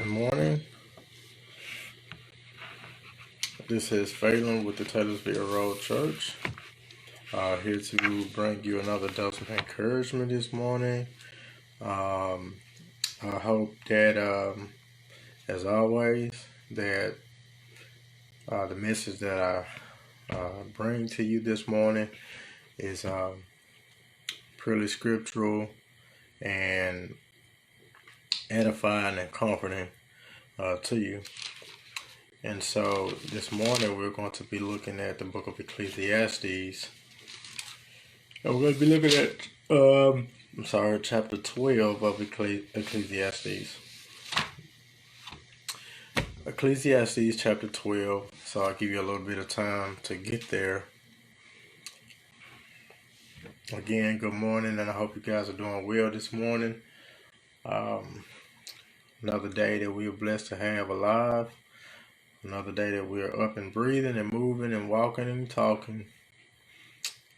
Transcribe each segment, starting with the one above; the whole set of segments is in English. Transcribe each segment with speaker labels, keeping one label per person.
Speaker 1: Good morning. This is Phelan with the Taylorsville Road Church. Here to bring you another dose of encouragement this morning. I hope that, as always, that the message that I bring to you this morning is purely scriptural and edifying and comforting to you. And so this morning we're going to be looking at the book of Ecclesiastes. And we're going to be looking at, chapter 12 of Ecclesiastes. Ecclesiastes chapter 12. So I'll give you a little bit of time to get there. Again, good morning, and I hope you guys are doing well this morning. Another day that we are blessed to have alive. Another day that we're up and breathing and moving and walking and talking.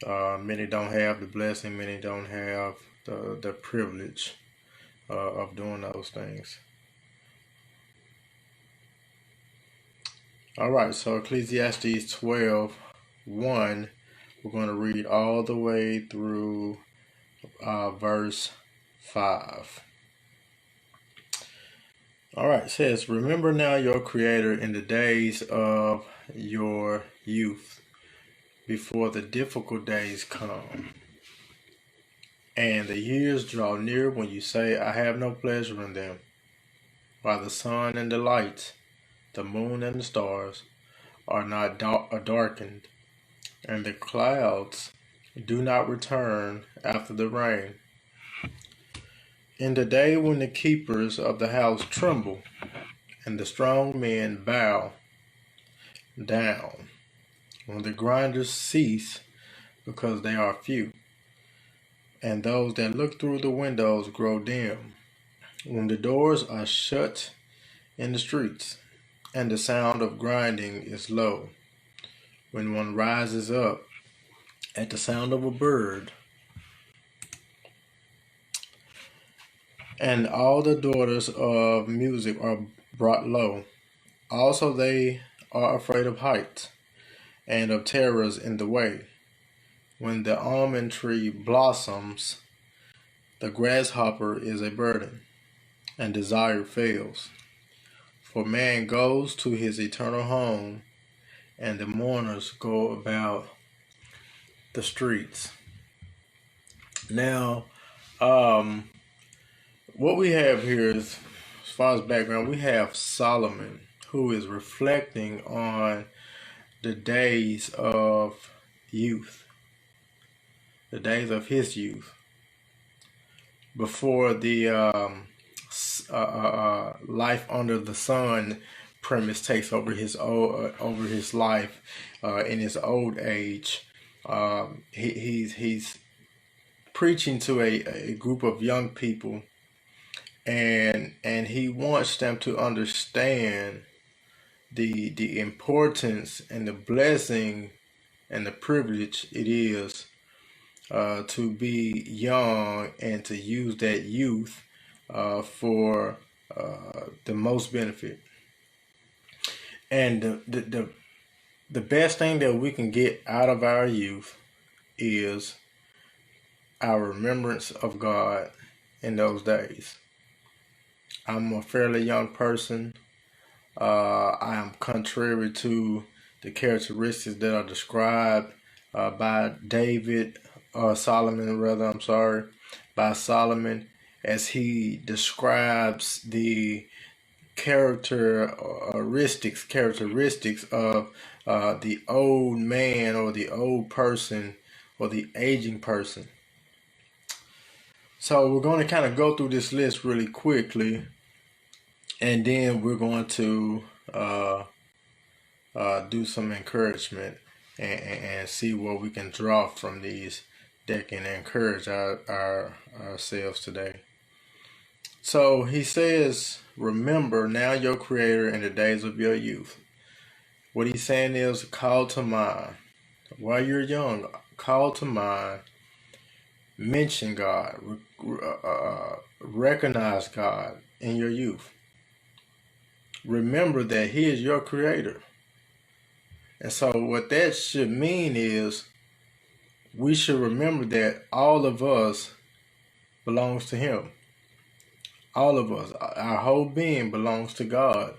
Speaker 1: Many don't have the blessing. Many don't have the privilege of doing those things. All right, so Ecclesiastes 12:1, we're going to read all the way through verse 5. All right, it says, "Remember now your Creator in the days of your youth, before the difficult days come, and the years draw near when you say, I have no pleasure in them, while the sun and the lights, the moon and the stars are not darkened, and the clouds do not return after the rain. In the day when the keepers of the house tremble, and the strong men bow down, when the grinders cease because they are few, and those that look through the windows grow dim, when the doors are shut in the streets, and the sound of grinding is low, when one rises up at the sound of a bird, and all the daughters of music are brought low. Also they are afraid of heights, and of terrors in the way. When the almond tree blossoms, the grasshopper is a burden, and desire fails. For man goes to his eternal home, and the mourners go about the streets." Now, what we have here is, as far as background, we have Solomon, who is reflecting on the days of youth, the days of his youth, before the life under the sun premise takes over his life in his old age. He's preaching to a group of young people, and he wants them to understand the importance and the blessing and the privilege it is to be young and to use that youth for the most benefit. And the best thing that we can get out of our youth is our remembrance of God in those days. I'm a fairly young person. I am contrary to the characteristics that are described by Solomon, as he describes the characteristics of the old man or the old person or the aging person. So we're going to kind of go through this list really quickly, and then we're going to do some encouragement and see what we can draw from these that can encourage ourselves today. So he says, "Remember now your Creator in the days of your youth." What he's saying is, call to mind while you're young. Call to mind, mention God, recognize God in your youth. remember that he is your creator. And so what that should mean is we should remember that all of us belongs to him. All of us, our whole being belongs to God.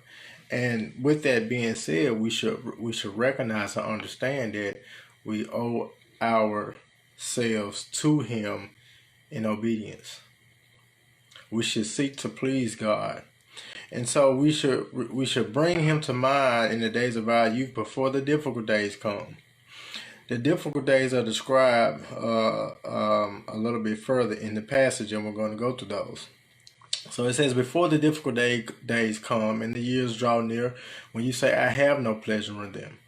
Speaker 1: And with that being said, we should recognize and understand that we owe ourselves to him in obedience. We should seek to please God. And so we should bring him to mind in the days of our youth before the difficult days come. The difficult days are described a little bit further in the passage, and we're going to go to those. So it says, before the difficult days come and the years draw near, when you say, I have no pleasure in them.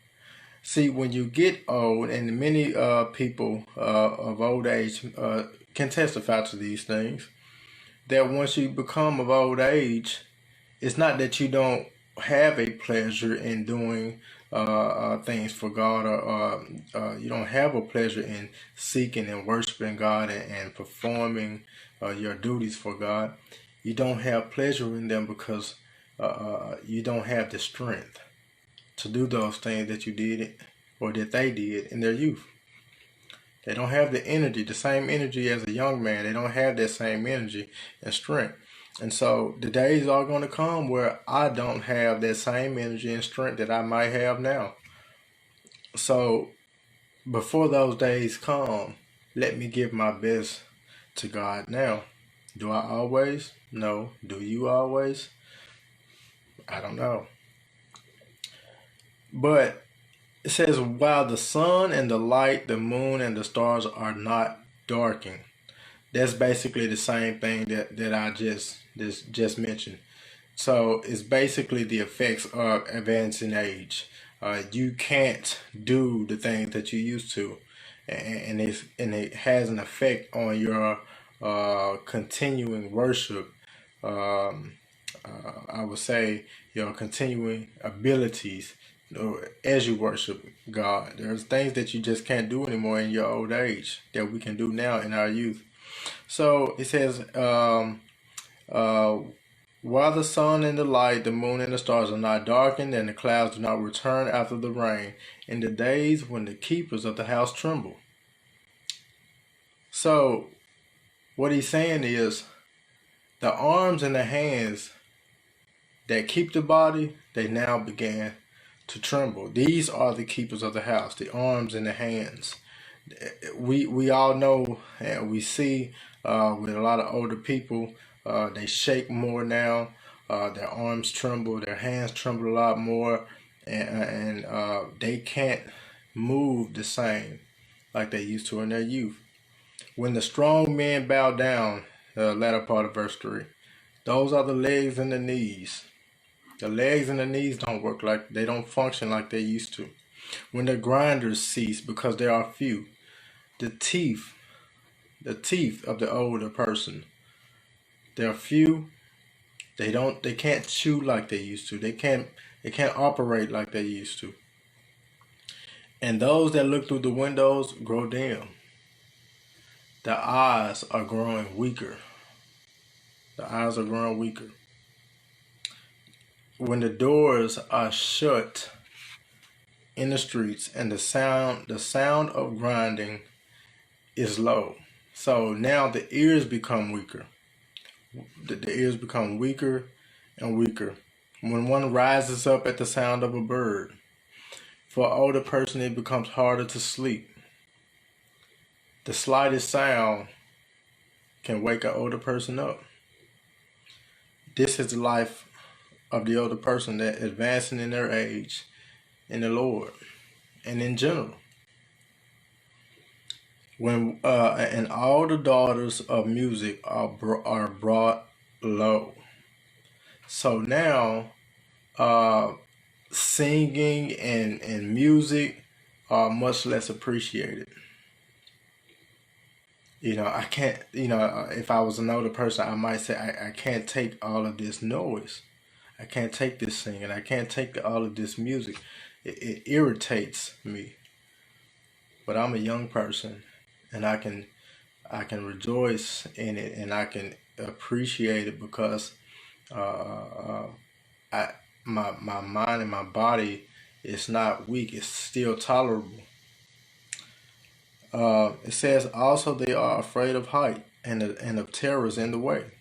Speaker 1: See, when you get old, and many people of old age can testify to these things, that once you become of old age, it's not that you don't have a pleasure in doing things for God, or you don't have a pleasure in seeking and worshiping God and performing your duties for God. You don't have pleasure in them because you don't have the strength to do those things that you did or that they did in their youth. They don't have the energy, the same energy as a young man. They don't have that same energy and strength. And so the days are going to come where I don't have that same energy and strength that I might have now. So before those days come, let me give my best to God now. Do I always? No. Do you always? I don't know. But it says, while the sun and the light, the moon and the stars are not darkened. That's basically the same thing that I just mentioned. So it's basically the effects of advancing age. You can't do the things that you used to, and it has an effect on your continuing worship. I would say your continuing abilities as you worship God. There's things that you just can't do anymore in your old age that we can do now in our youth. So it says, while the sun and the light, the moon and the stars are not darkened, and the clouds do not return after the rain, in the days when the keepers of the house tremble. So what he's saying is, the arms and the hands that keep the body, they now began to tremble. These are the keepers of the house, the arms and the hands. We all know and we see with a lot of older people, they shake more now. Their arms tremble, their hands tremble a lot more, and they can't move the same like they used to in their youth. When the strong men bow down, the latter part of verse 3, those are the legs and the knees. The legs and the knees don't work like, they don't function like they used to. When the grinders cease because there are few, the teeth of the older person, they're few. They can't chew like they used to. They can't operate like they used to. And those that look through the windows grow dim. The eyes are growing weaker. The eyes are growing weaker. When the doors are shut in the streets and the sound of grinding is low. So now the ears become weaker. The ears become weaker and weaker. When one rises up at the sound of a bird, for an older person it becomes harder to sleep. The slightest sound can wake an older person up. This is the life of the older person that advancing in their age in the Lord and in general. When and all the daughters of music are brought low. So now singing and music are much less appreciated. I can't, if I was an older person, I might say, I can't take all of this noise. I can't take this singing. I can't take all of this music. It irritates me. But I'm a young person, and I can rejoice in it, and I can appreciate it because I my mind and my body is not weak. It's still tolerable. It says also they are afraid of height and of terrors in the way.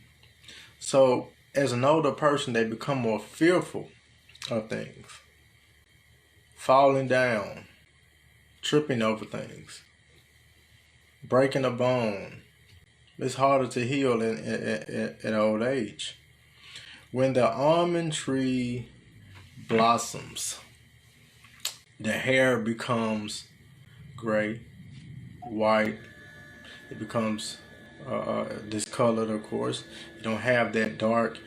Speaker 1: So as an older person, they become more fearful of things, falling down, tripping over things, breaking a bone. It's harder to heal in old age. When the almond tree blossoms, the hair becomes gray, white. It becomes discolored, of course. You don't have that dark,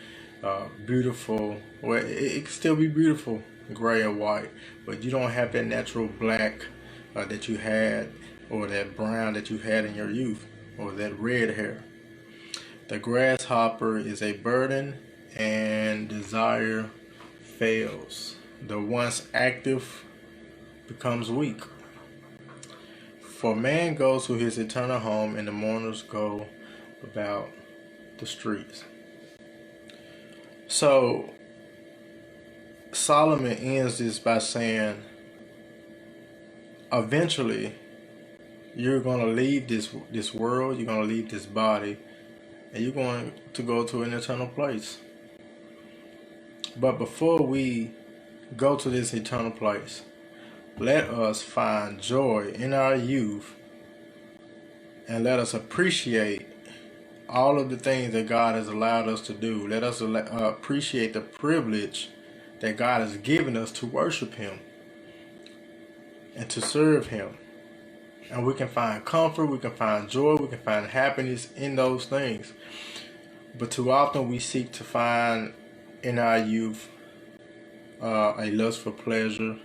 Speaker 1: beautiful, well, it can still be beautiful, gray or white, but you don't have that natural black that you had, or that brown that you had in your youth, or that red hair. The grasshopper is a burden, and desire fails. The once active becomes weak. For man goes to his eternal home, and the mourners go about the streets. So Solomon ends this by saying, eventually you're going to leave this world, you're going to leave this body, and you're going to go to an eternal place. But before we go to this eternal place, let us find joy in our youth, and let us appreciate all of the things that God has allowed us to do. Let us appreciate the privilege that God has given us to worship Him and to serve Him. And we can find comfort, we can find joy, we can find happiness in those things. But too often we seek to find in our youth a lust for pleasure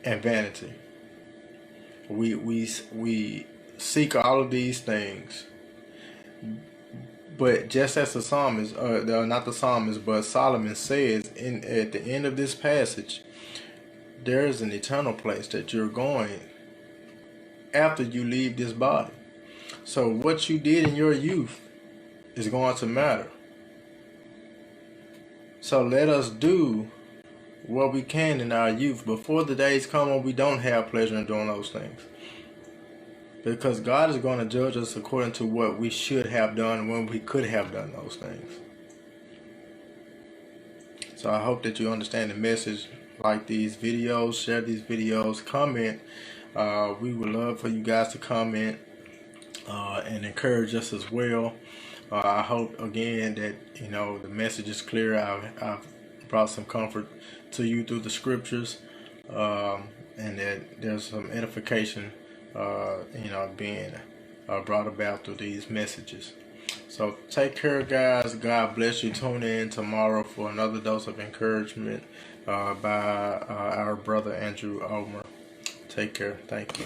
Speaker 1: and vanity. We seek all of these things, but just as the psalmist, not the psalmist, but Solomon says at the end of this passage, there is an eternal place that you're going after you leave this body. So what you did in your youth is going to matter. So let us do what we can in our youth before the days come when we don't have pleasure in doing those things. Because God is going to judge us according to what we should have done when we could have done those things. So I hope that you understand the message. Like these videos, share these videos, comment. We would love for you guys to comment and encourage us as well. I hope again that the message is clear. I've brought some comfort to you through the scriptures, and that there's some edification being brought about through these messages. So take care, guys. God bless you. Tune in tomorrow for another dose of encouragement by our brother Andrew Omer. Take care. Thank you.